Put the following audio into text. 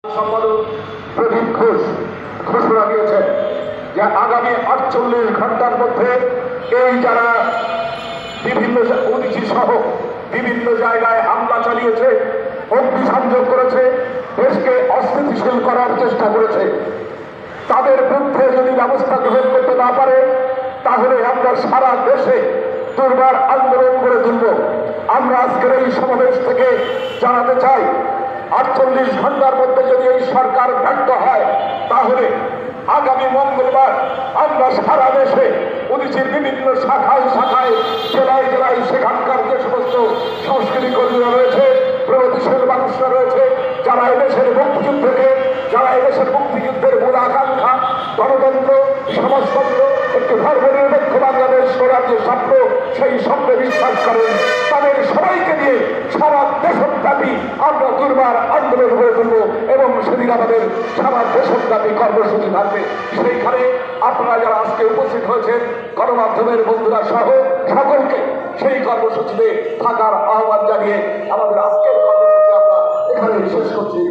সম্পাদক প্রদীপ ঘোষ ঘোষণা দিয়েছেন যে আগামী 48 ঘন্টার মধ্যে এই যারা বিভিন্ন ওবিসি সহ বিভিন্ন জায়গায় হামলা চালিয়েছে, অগ্নিসংযোগ করেছে, দেশকে অস্থিতিশীল করার চেষ্টা করেছে, তাদের বিরুদ্ধে যদি ব্যবস্থা গ্রহণ করতে না পারে তাহলে আমরা সারা দেশে দুর্বার আন্দোলন করে তুলব। আমরা আজকের এই সমাবেশ থেকে জানাতে চাই 48 ঘন্টার মধ্যে যদি এই সরকার ব্যর্থ হয় তাহলে আগামী মঙ্গলবার আমরা সারা দেশে ওবিসির বিভিন্ন শাখায় শাখায় জেলায় জেলায় সেখানকার যে সমস্ত সংস্কৃতি কর্মীরা রয়েছে, প্রগতিশীল মানুষরা রয়েছে, যারা এদেশের মুক্তিযুদ্ধকে যারা এদেশের মুক্তিযুদ্ধের মূল আকাঙ্ক্ষা গণতন্ত্র সমাজতন্ত্র একটি ধর্মনিরপেক্ষ বাংলাদেশ গড়ার যে স্বপ্ন সেই স্বপ্নে বিশ্বাস করেন, তাদের সবাইকে নিয়ে সারা দেশব্যাপী আমরা দুর্বার আন্দোলন গড়ে তুলব এবং সেদিন আমাদের সারা দেশব্যাপী কর্মসূচি থাকবে। সেইখানে আপনারা যারা আজকে উপস্থিত হয়েছেন গণমাধ্যমের বন্ধুরা সহ সকলকে সেই কর্মসূচিতে থাকার আহ্বান জানিয়ে আমাদের